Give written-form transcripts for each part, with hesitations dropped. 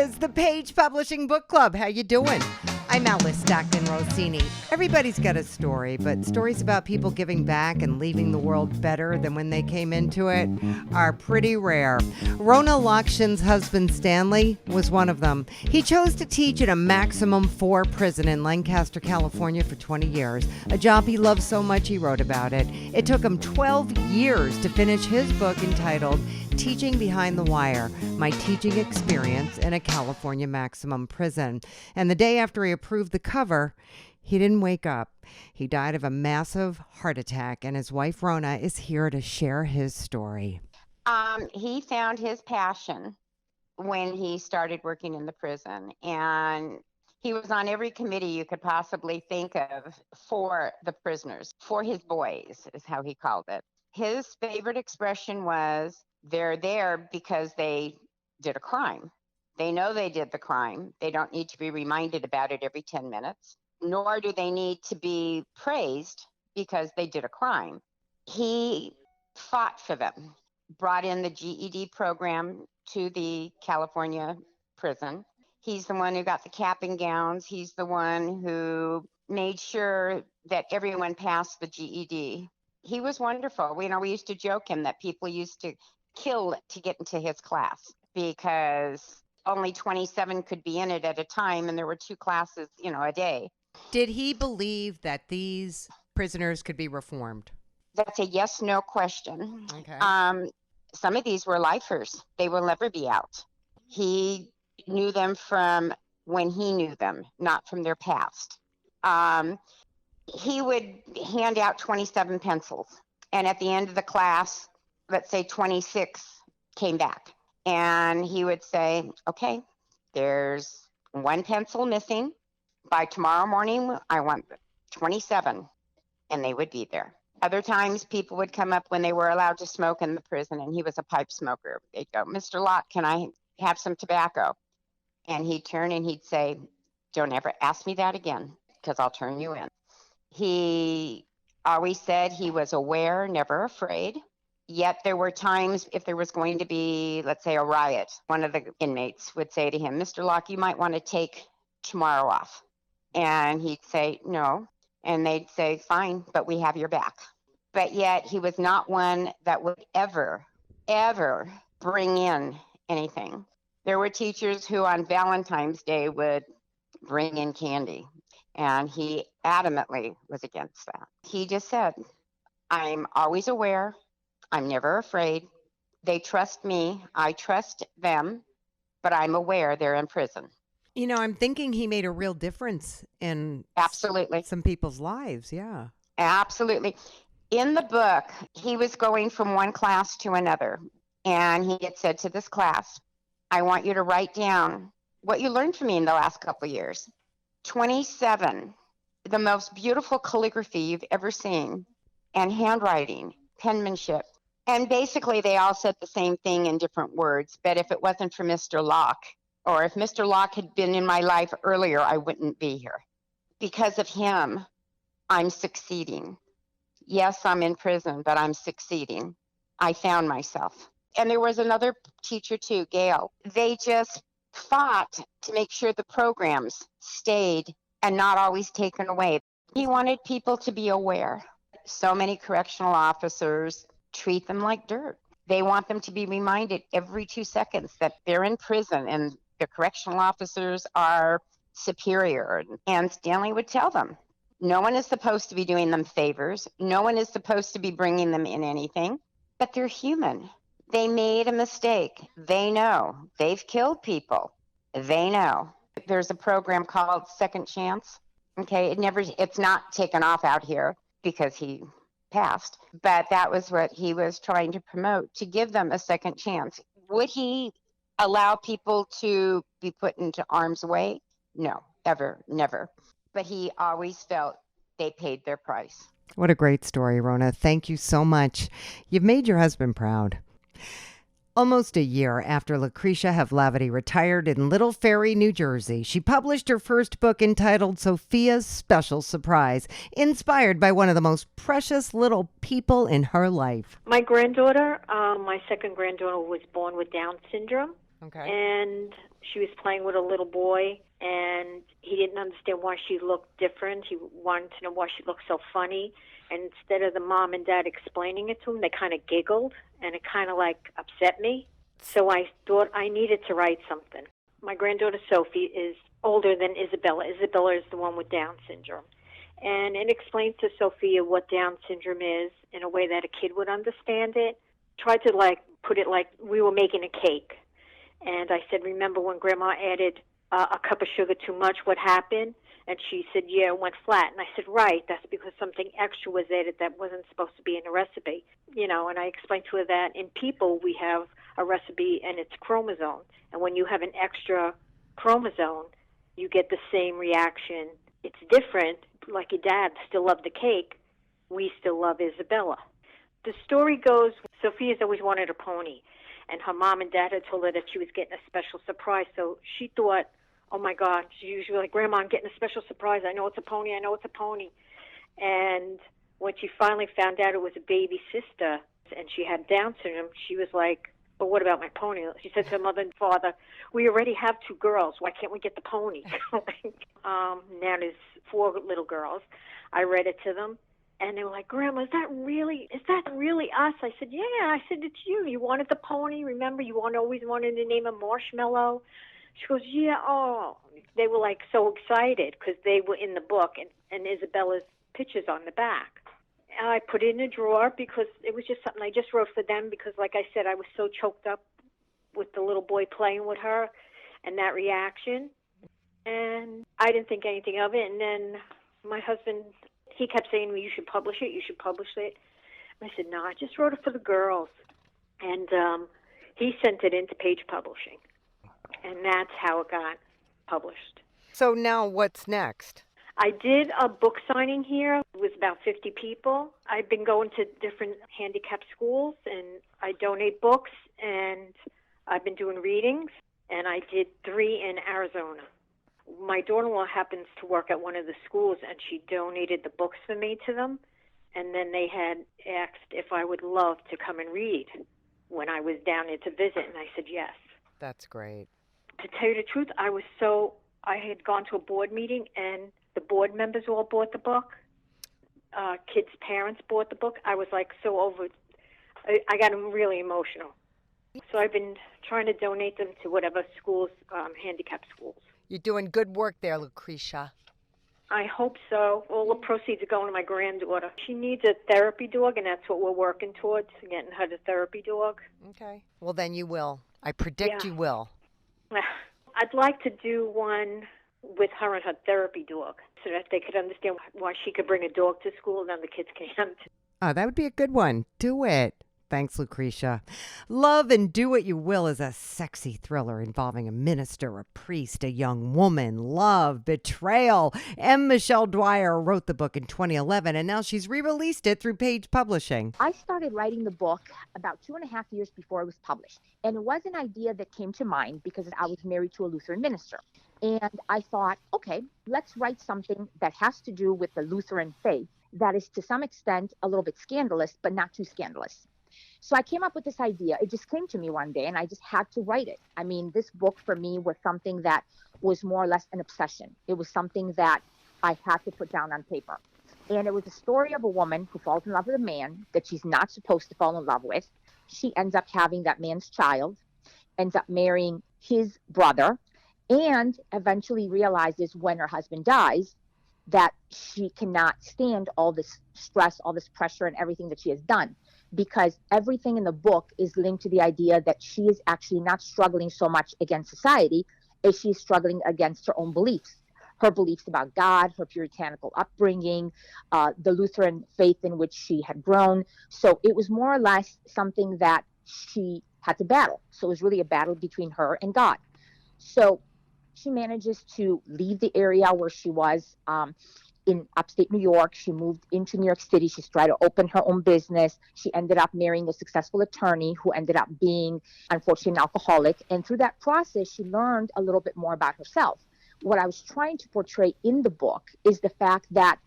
is the Page Publishing Book Club. How you doing? I'm Alice Stockton Rossini. Everybody's got a story, but stories about people giving back and leaving the world better than when they came into it are pretty rare. Rona Lakshan's husband Stanley was one of them. He chose to teach in a maximum 4 prison in Lancaster, California for 20 years, a job he loved so much he wrote about it. It took him 12 years to finish his book entitled Teaching Behind the Wire, My Teaching Experience in a California Maximum Prison. And the day after he approved the cover, he didn't wake up. He died of a massive heart attack, and his wife Rona is here to share his story. He found his passion when he started working in the prison, and he was on every committee you could possibly think of for the prisoners, for his boys, is how he called it. His favorite expression was, they're there because they did a crime. They know they did the crime. They don't need to be reminded about it every 10 minutes, nor do they need to be praised because they did a crime. He fought for them, brought in the GED program to the California prison. He's the one who got the cap and gowns. He's the one who made sure that everyone passed the GED. He was wonderful. We used to joke him that people used to kill to get into his class because only 27 could be in it at a time, and there were 2 classes, a day. Did he believe that these prisoners could be reformed? That's a yes/no question. Okay. Some of these were lifers. They will never be out. He knew them from when he knew them, not from their past. He would hand out 27 pencils, and at the end of the class, let's say 26 came back, and he would say, okay, there's 1 pencil missing. By tomorrow morning, I want 27, and they would be there. Other times, people would come up when they were allowed to smoke in the prison, and he was a pipe smoker. They'd go, Mr. Locke, can I have some tobacco? And he'd turn and he'd say, don't ever ask me that again, because I'll turn you in. He always said he was aware, never afraid. Yet there were times if there was going to be, let's say, a riot, one of the inmates would say to him, Mr. Locke, you might want to take tomorrow off. And he'd say, no. And they'd say, fine, but we have your back. But yet he was not one that would ever bring in anything. There were teachers who on Valentine's Day would bring in candy, and he adamantly was against that. He just said, I'm always aware. I'm never afraid. They trust me. I trust them, but I'm aware they're in prison. I'm thinking he made a real difference in Absolutely some people's lives. Yeah. Absolutely. In the book, he was going from one class to another, and he had said to this class, I want you to write down what you learned from me in the last couple of years. 27, the most beautiful calligraphy you've ever seen, and handwriting, penmanship. And basically, they all said the same thing in different words. But if it wasn't for Mr. Locke, or if Mr. Locke had been in my life earlier, I wouldn't be here. Because of him, I'm succeeding. Yes, I'm in prison, but I'm succeeding. I found myself. And there was another teacher too, Gail. They just fought to make sure the programs stayed and not always taken away. He wanted people to be aware. So many correctional officers treat them like dirt. They want them to be reminded every 2 seconds that they're in prison and the correctional officers are superior. And Stanley would tell them, no one is supposed to be doing them favors. No one is supposed to be bringing them in anything, but they're human. They made a mistake. They know. They've killed people. They know. There's a program called Second Chance. Okay, it's not taken off out here because he passed, but that was what he was trying to promote, to give them a second chance. Would he allow people to be put into harm's way? No, ever, never. But he always felt they paid their price. What a great story, Rona. Thank you so much. You've made your husband proud. Almost a year after Lucretia Havlavity retired in Little Ferry, New Jersey, she published her first book entitled Sophia's Special Surprise, inspired by one of the most precious little people in her life. My granddaughter, my second granddaughter, was born with Down syndrome. Okay. And she was playing with a little boy, and he didn't understand why she looked different. He wanted to know why she looked so funny. And instead of the mom and dad explaining it to him, they kind of giggled, and it kind of like upset me. So I thought I needed to write something. My granddaughter Sophie is older than Isabella. Isabella is the one with Down syndrome. And it explains to Sophia what Down syndrome is in a way that a kid would understand it. Tried to like put it like we were making a cake. And I said, remember when Grandma added a cup of sugar too much, what happened? And she said, yeah, it went flat. And I said, right, that's because something extra was added that wasn't supposed to be in the recipe. You know, and I explained to her that in people we have a recipe and it's chromosome. And when you have an extra chromosome, you get the same reaction. It's different. Like your dad still loved the cake, we still love Isabella. The story goes, Sophia's always wanted a pony. And her mom and dad had told her that she was getting a special surprise. So she thought, oh, my God. She usually like, Grandma, I'm getting a special surprise. I know it's a pony. I know it's a pony. And when she finally found out it was a baby sister and she had Down syndrome, she was like, but what about my pony? She said to her mother and father, we already have 2 girls. Why can't we get the pony? Now there's 4 little girls. I read it to them. And they were like, Grandma, is that really us? I said, yeah. I said, it's you. You wanted the pony. Remember, you always wanted to name him Marshmallow. She goes, yeah, oh. They were like so excited because they were in the book and Isabella's pictures on the back. And I put it in a drawer because it was just something I just wrote for them because, like I said, I was so choked up with the little boy playing with her and that reaction. And I didn't think anything of it. And then my husband, he kept saying to me, you should publish it, you should publish it. And I said, no, I just wrote it for the girls. And he sent it into Page Publishing. And that's how it got published. So now what's next? I did a book signing here. It was about 50 people. I've been going to different handicapped schools, and I donate books, and I've been doing readings, and I did 3 in Arizona. My daughter-in-law happens to work at one of the schools, and she donated the books for me to them. And then they had asked if I would love to come and read when I was down there to visit, and I said yes. That's great. To tell you the truth, I had gone to a board meeting, and the board members all bought the book. Kids' parents bought the book. I was like so over. I got really emotional. So I've been trying to donate them to whatever schools, handicapped schools. You're doing good work there, Lucretia. I hope so. All the proceeds are going to my granddaughter. She needs a therapy dog, and that's what we're working towards, getting her the therapy dog. Okay. Well, then you will. I predict you will. I'd like to do one with her and her therapy dog so that they could understand why she could bring a dog to school and other kids can't. Oh, that would be a good one. Do it. Thanks, Lucretia. Love and Do What You Will is a sexy thriller involving a minister, a priest, a young woman, love, betrayal. M. Michelle Dwyer wrote the book in 2011, and now she's re-released it through Page Publishing. I started writing the book about 2.5 years before it was published. And it was an idea that came to mind because I was married to a Lutheran minister. And I thought, okay, let's write something that has to do with the Lutheran faith that is to some extent a little bit scandalous, but not too scandalous. So I came up with this idea. It just came to me one day, and I just had to write it. I mean, this book for me was something that was more or less an obsession. It was something that I had to put down on paper. And it was a story of a woman who falls in love with a man that she's not supposed to fall in love with. She ends up having that man's child, ends up marrying his brother, and eventually realizes when her husband dies that she cannot stand all this stress, all this pressure, and everything that she has done. Because everything in the book is linked to the idea that she is actually not struggling so much against society as she's struggling against her own beliefs. Her beliefs about God, her puritanical upbringing, the Lutheran faith in which she had grown. So it was more or less something that she had to battle. So it was really a battle between her and God. So she manages to leave the area where she was in upstate New York. She moved into New York City. She's tried to open her own business. She ended up marrying a successful attorney who ended up being, unfortunately, an alcoholic. And through that process, she learned a little bit more about herself. What I was trying to portray in the book is the fact that,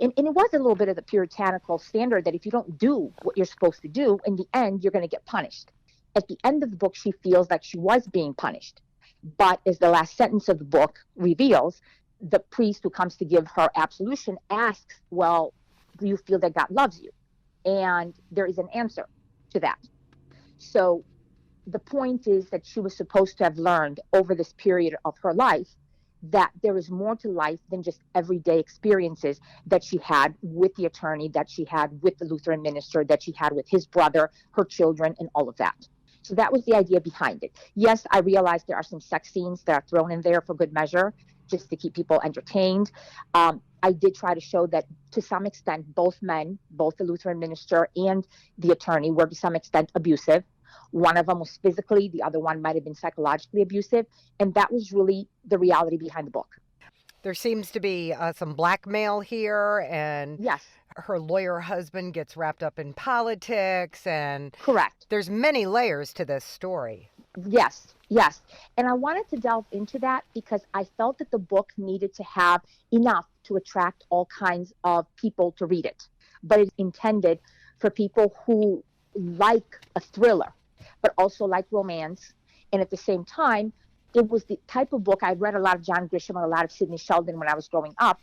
and it was a little bit of the puritanical standard that if you don't do what you're supposed to do, in the end, you're going to get punished. At the end of the book, she feels like she was being punished. But as the last sentence of the book reveals, the priest who comes to give her absolution asks, well, do you feel that God loves you? And there is an answer to that. So the point is that she was supposed to have learned over this period of her life that there is more to life than just everyday experiences that she had with the attorney, that she had with the Lutheran minister, that she had with his brother, her children, and all of that. So that was the idea behind it. Yes, I realize there are some sex scenes that are thrown in there for good measure, just to keep people entertained. I did try to show that to some extent, both men, both the Lutheran minister and the attorney, were to some extent abusive. One of them was physically, the other one might have been psychologically abusive. And that was really the reality behind the book. There seems to be some blackmail here, and Yes, her lawyer husband gets wrapped up in politics, and correct. there's many layers to this story. Yes, yes. And I wanted to delve into that because I felt that the book needed to have enough to attract all kinds of people to read it. But it's intended for people who like a thriller, but also like romance. And at the same time, it was the type of book. I read a lot of John Grisham and a lot of Sidney Sheldon when I was growing up.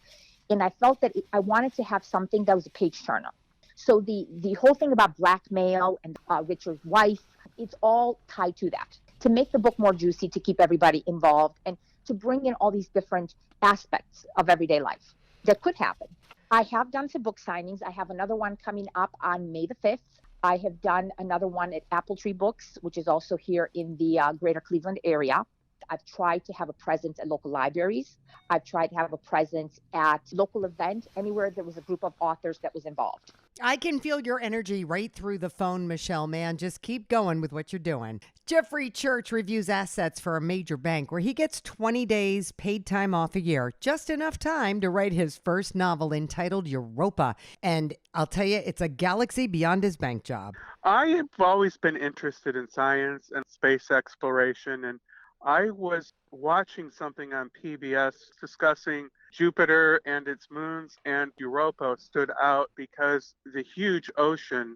And I felt that I wanted to have something that was a page turner. So the whole thing about blackmail and Richard's wife, it's all tied to that. To make the book more juicy, to keep everybody involved, and to bring in all these different aspects of everyday life that could happen. I have done some book signings. I have another one coming up on May the 5th. I have done another one at Apple Tree Books, which is also here in the greater Cleveland area. I've tried to have a presence at local libraries. I've tried to have a presence at local events, anywhere there was a group of authors that was involved. I can feel your energy right through the phone, Michelle, man. Just keep going with what you're doing. Jeffrey Church reviews assets for a major bank where he gets 20 days paid time off a year, just enough time to write his first novel entitled Europa. And I'll tell you, it's a galaxy beyond his bank job. I have always been interested in science and space exploration, and I was watching something on PBS discussing Jupiter and its moons, and Europa stood out because the huge ocean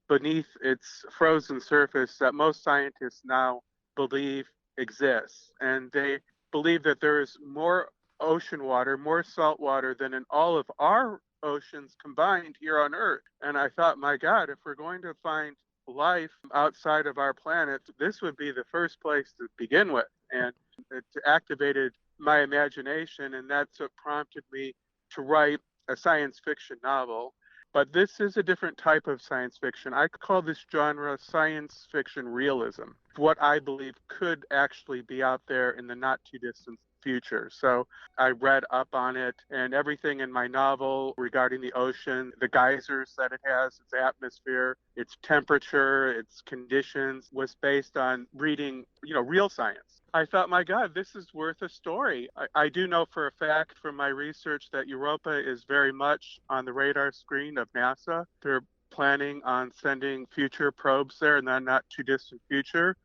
beneath its frozen surface that most scientists now believe exists. And they believe that there is more ocean water, more salt water than in all of our oceans combined here on Earth. And I thought, my God, if we're going to find life outside of our planet, this would be the first place to begin with. And it activated my imagination, and that's what prompted me to write a science fiction novel. But this is a different type of science fiction. I call this genre science fiction realism, what I believe could actually be out there in the not too distant future. So I read up on it, and everything in my novel regarding the ocean, the geysers that it has, its atmosphere, its temperature, its conditions, was based on reading, real science. I thought, my God, this is worth a story. I do know for a fact from my research that Europa is very much on the radar screen of NASA. They're planning on sending future probes there in the not too distant future.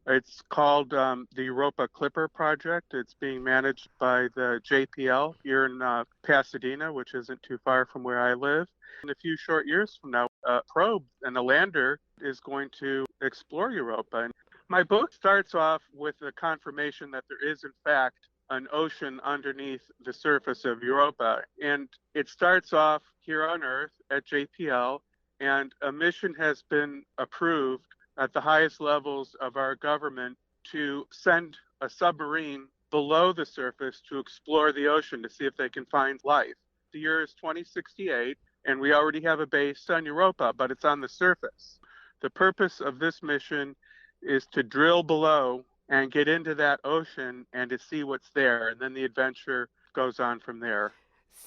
It's called the Europa Clipper Project. It's being managed by the JPL here in Pasadena, which isn't too far from where I live. In a few short years from now, a probe and a lander is going to explore Europa. And my book starts off with the confirmation that there is, in fact, an ocean underneath the surface of Europa. And it starts off here on Earth at JPL, and a mission has been approved at the highest levels of our government to send a submarine below the surface to explore the ocean to see if they can find life. The year is 2068, and we already have a base on Europa, but it's on the surface. The purpose of this mission is to drill below and get into that ocean and to see what's there, and then the adventure goes on from there.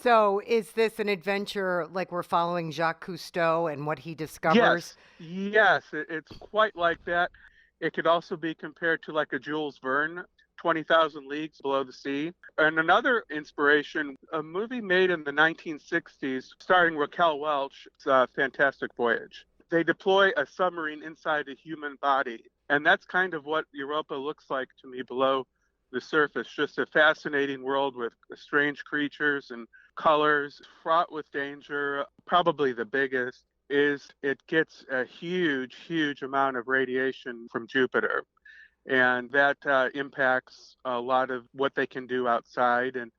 So is this an adventure like we're following Jacques Cousteau and what he discovers? Yes, it's quite like that. It could also be compared to like a Jules Verne, 20,000 Leagues Below the Sea. And another inspiration, a movie made in the 1960s starring Raquel Welch, it's a Fantastic Voyage. They deploy a submarine inside a human body. And that's kind of what Europa looks like to me below the surface. Just a fascinating world with strange creatures and colors, fraught with danger. Probably the biggest is it gets a huge amount of radiation from Jupiter. And that impacts a lot of what they can do outside. And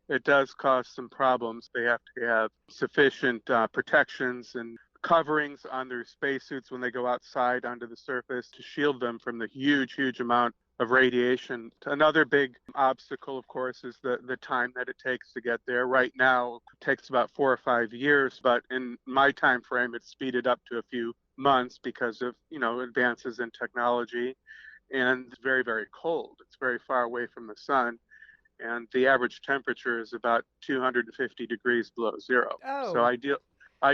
it does cause some problems. They have to have sufficient protections and coverings on their spacesuits when they go outside onto the surface to shield them from the huge amount of radiation. Another big obstacle, of course, is the time that it takes to get there. Right now, it takes about 4 or 5 years, but in my time frame, it's speeded up to a few months because of, advances in technology. And it's very cold. It's very far away from the sun. And the average temperature is about 250 degrees below zero. Oh. So I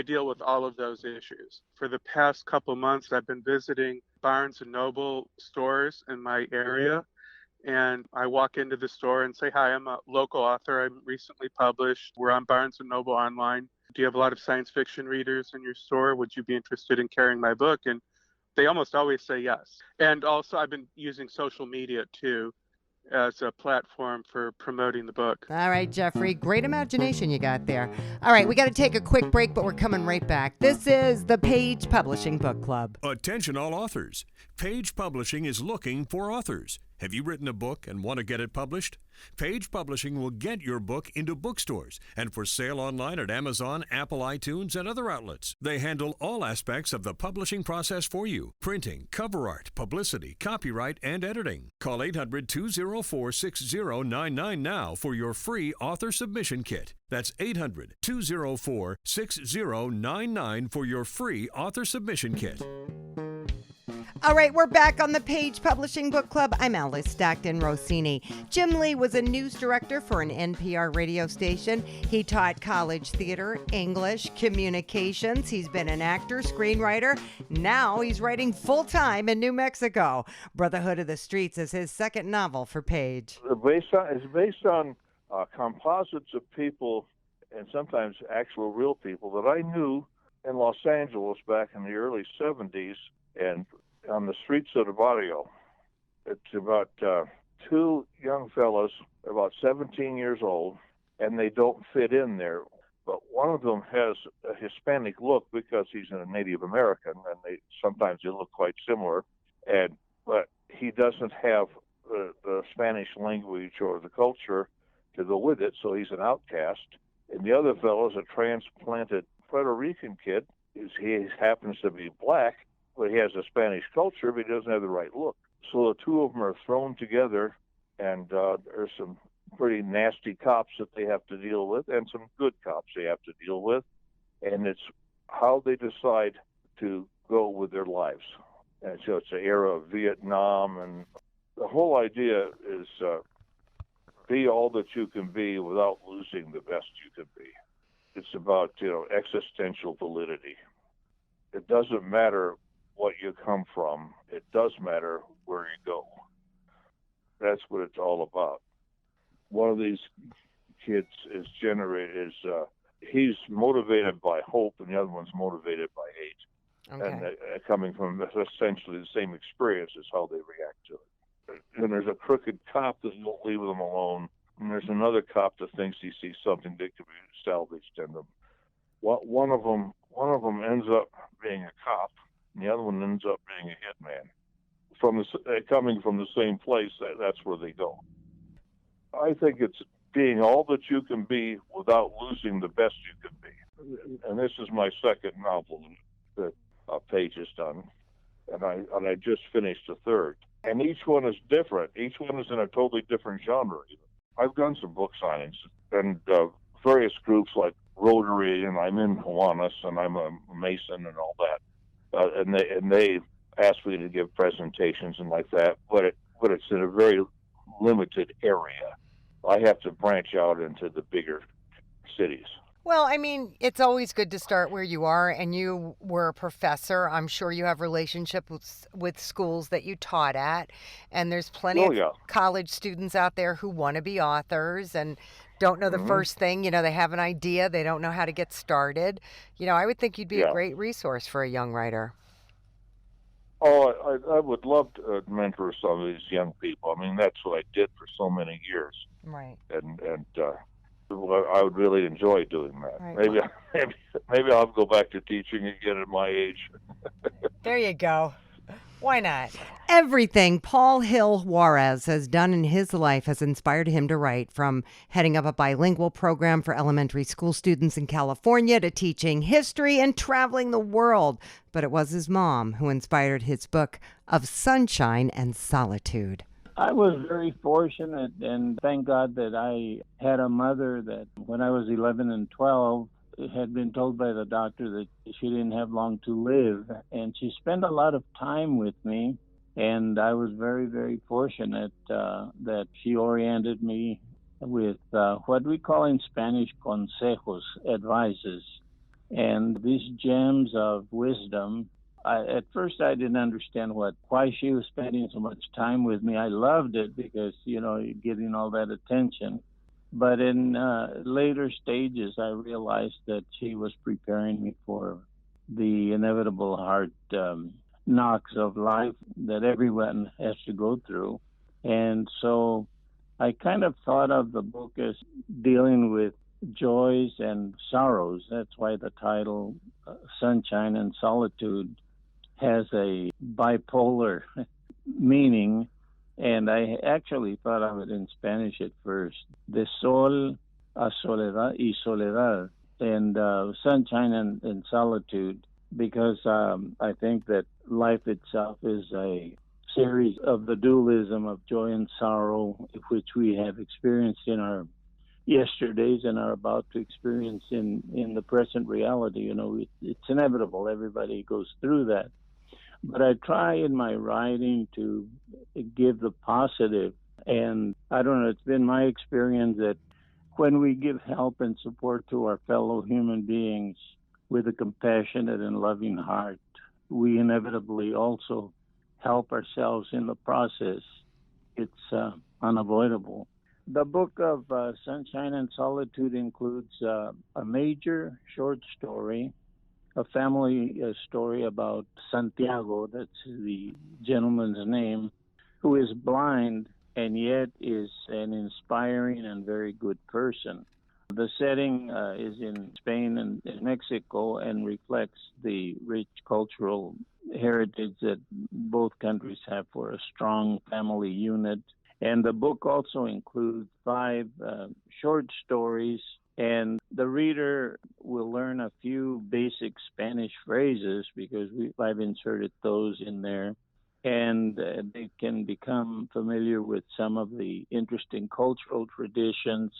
deal with all of those issues. For the past couple months, I've been visiting Barnes and Noble stores in my area. And I walk into the store and say, hi, I'm a local author. I'm recently published. We're on Barnes and Noble online. Do you have a lot of science fiction readers in your store? Would you be interested in carrying my book? And they almost always say yes. And also, I've been using social media too as a platform for promoting the book. All right, Jeffrey, great imagination you got there. All right, we got to take a quick break, but we're coming right back. This is the Page Publishing Book Club. Attention all authors. Page Publishing is looking for authors. Have you written a book and want to get it published? Page Publishing will get your book into bookstores and for sale online at Amazon, Apple iTunes, and other outlets. They handle all aspects of the publishing process for you: printing, cover art, publicity, copyright, and editing. Call 800-204-6099 now for your free author submission kit. That's 800-204-6099 for your free author submission kit. All right, we're back on the Page Publishing Book Club. I'm Alice Stockton Rossini. Jim Lee was a news director for an NPR radio station. He taught college theater, English, communications. He's been an actor, screenwriter. Now he's writing full-time in New Mexico. Brotherhood of the Streets is his second novel for Page. It's based on composites of people, and sometimes actual real people, that I knew in Los Angeles back in the early 70s. And on the streets of the barrio, it's about two young fellas, about 17 years old, and they don't fit in there. But one of them has a Hispanic look because he's a Native American, and sometimes they look quite similar. But he doesn't have the Spanish language or the culture to go with it, so he's an outcast. And the other fellow's a transplanted Puerto Rican kid. He happens to be black, but he has a Spanish culture, but he doesn't have the right look. So the two of them are thrown together, and there's some pretty nasty cops that they have to deal with, and some good cops they have to deal with. And it's how they decide to go with their lives. And so it's the era of Vietnam, and the whole idea is be all that you can be without losing the best you can be. It's about, existential validity. It doesn't matter what you come from. It does matter where you go. That's what it's all about. One of these kids he's motivated by hope, and the other one's motivated by hate. Okay. And coming from essentially the same experience is how they react to it. And there's a crooked cop that won't leave them alone, and there's another cop that thinks he sees something that could be salvaged in them. One of them ends up being a cop, and the other one ends up being a hitman. Coming from the same place, that's where they go. I think it's being all that you can be without losing the best you can be. And this is my second novel that Page has done, and I just finished the third. And each one is different. Each one is in a totally different genre. I've done some book signings, and various groups like Rotary, and I'm in Kiwanis, and I'm a Mason and all that. And they asked me to give presentations and like that, but it's in a very limited area. I have to branch out into the bigger cities. Well, I mean, it's always good to start where you are, and you were a professor. I'm sure you have relationships with schools that you taught at, and there's plenty of college students out there who want to be authors and don't know the first thing. They have an idea. They don't know how to get started. I would think you'd be a great resource for a young writer. Oh, I would love to mentor some of these young people. I mean, that's what I did for so many years. Right. And I would really enjoy doing that. Right. Maybe I'll go back to teaching again at my age. There you go. Why not? Everything Paul Hill Juarez has done in his life has inspired him to write, from heading up a bilingual program for elementary school students in California to teaching history and traveling the world. But it was his mom who inspired his book of Sunshine and Solitude. I was very fortunate, and thank God that I had a mother that when I was 11 and 12 had been told by the doctor that she didn't have long to live, and she spent a lot of time with me, and I was very, very fortunate that she oriented me with what we call in Spanish consejos, advices, and these gems of wisdom. At first, I didn't understand why she was spending so much time with me. I loved it because, you're getting all that attention. But in later stages, I realized that she was preparing me for the inevitable hard knocks of life that everyone has to go through. And so I kind of thought of the book as dealing with joys and sorrows. That's why the title, Sunshine and Solitude, has a bipolar meaning, and I actually thought of it in Spanish at first. De sol a soledad y soledad, and sunshine and solitude, because I think that life itself is a series of the dualism of joy and sorrow, which we have experienced in our yesterdays and are about to experience in the present reality. It's inevitable. Everybody goes through that. But I try in my writing to give the positive. And I don't know, it's been my experience that when we give help and support to our fellow human beings with a compassionate and loving heart, we inevitably also help ourselves in the process. It's unavoidable. The book of Sunshine and Solitude includes a major short story, a family story about Santiago, that's the gentleman's name, who is blind and yet is an inspiring and very good person. The setting is in Spain and Mexico and reflects the rich cultural heritage that both countries have for a strong family unit. And the book also includes 5 short stories, and the reader will learn a few basic Spanish phrases because I've inserted those in there, and they can become familiar with some of the interesting cultural traditions,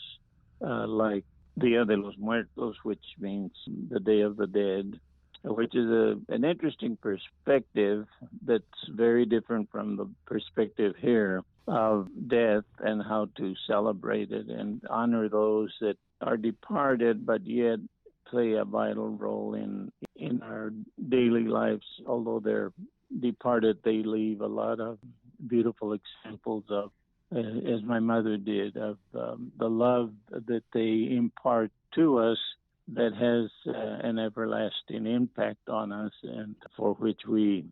like Dia de los Muertos, which means the Day of the Dead, which is an interesting perspective that's very different from the perspective here of death and how to celebrate it and honor those that are departed but yet play a vital role in our daily lives. Although they're departed, they leave a lot of beautiful examples of, as my mother did, of the love that they impart to us that has an everlasting impact on us and for which we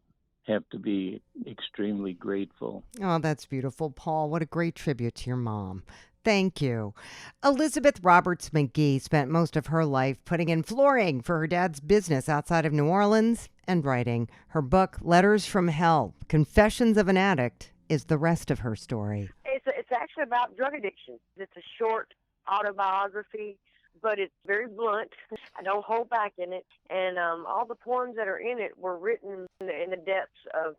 have to be extremely grateful. Oh, that's beautiful, Paul. What a great tribute to your mom. Thank you. Elizabeth Roberts McGee spent most of her life putting in flooring for her dad's business outside of New Orleans and writing. Her book, Letters from Hell, Confessions of an Addict, is the rest of her story. It's actually about drug addiction. It's a short autobiography, but it's very blunt. I don't hold back in it. And all the poems that are in it were written in the depths of,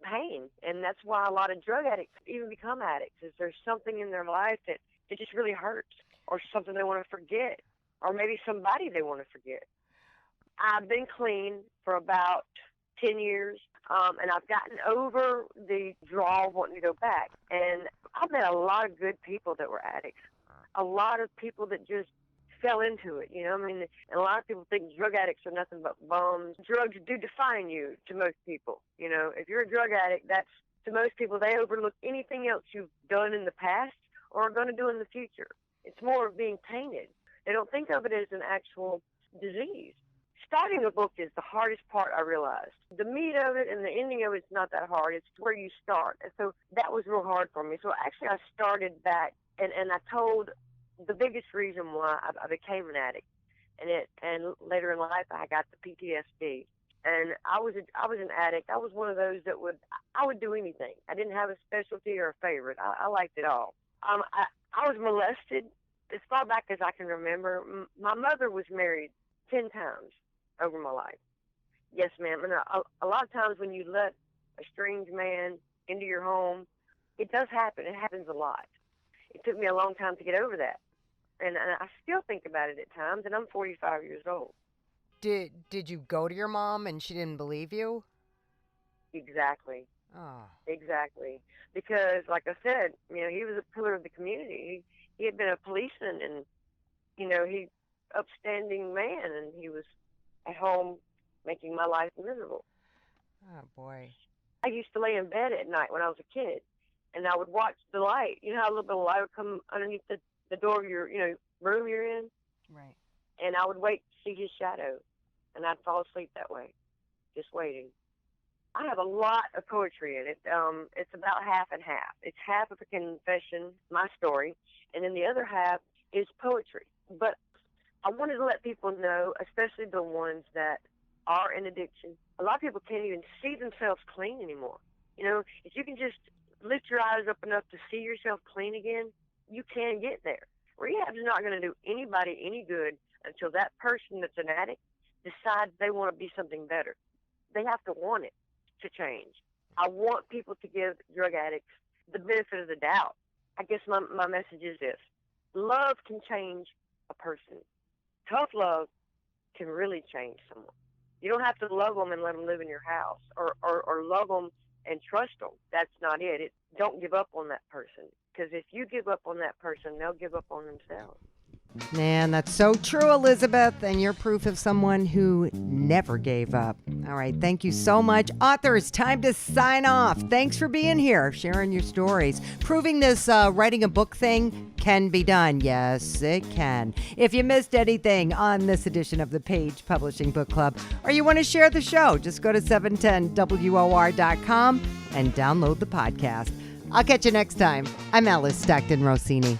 pain. And that's why a lot of drug addicts even become addicts, is there's something in their life that it just really hurts, or something they want to forget, or maybe somebody they want to forget. I've been clean for about 10 years, and I've gotten over the draw of wanting to go back. And I've met a lot of good people that were addicts, a lot of people that just fell into it, and a lot of people think drug addicts are nothing but bums. Drugs do define you to most people. If you're a drug addict, that's, to most people, they overlook anything else you've done in the past or are going to do in the future. It's more of being tainted. They don't think of it as an actual disease. Starting a book is the hardest part, I realized. The meat of it and the ending of it's not that hard. It's where you start. And so that was real hard for me. So actually I started back and I told the biggest reason why I became an addict, and later in life I got the PTSD. And I was an addict. I was one of those that I would do anything. I didn't have a specialty or a favorite. I liked it all. I was molested as far back as I can remember. My mother was married 10 times over my life. Yes, ma'am. And a lot of times when you let a strange man into your home, it does happen. It happens a lot. It took me a long time to get over that. And I still think about it at times, and I'm 45 years old. Did you go to your mom and she didn't believe you? Exactly. Oh. Exactly. Because, like I said, he was a pillar of the community. He had been a policeman, and, he upstanding man, and he was at home making my life miserable. Oh, boy. I used to lay in bed at night when I was a kid, and I would watch the light. You know how a little bit of light would come underneath the door of your, room you're in? Right. And I would wait to see his shadow, and I'd fall asleep that way, just waiting. I have a lot of poetry in it. It's about half and half. It's half of a confession, my story, and then the other half is poetry. But I wanted to let people know, especially the ones that are in addiction. A lot of people can't even see themselves clean anymore. If you can just lift your eyes up enough to see yourself clean again, you can get there. Rehab is not going to do anybody any good until that person that's an addict decides they want to be something better. They have to want it to change. I want people to give drug addicts the benefit of the doubt. I guess my message is this. Love can change a person. Tough love can really change someone. You don't have to love them and let them live in your house or love them and trust them. That's not it. Don't give up on that person, because if you give up on that person, they'll give up on themselves. Man, that's so true, Elizabeth, and you're proof of someone who never gave up. All right, thank you so much. Authors, time to sign off. Thanks for being here, sharing your stories, proving this writing a book thing can be done. Yes, it can. If you missed anything on this edition of the Page Publishing Book Club, or you want to share the show, just go to 710WOR.com and download the podcast. I'll catch you next time. I'm Alice Stockton Rossini.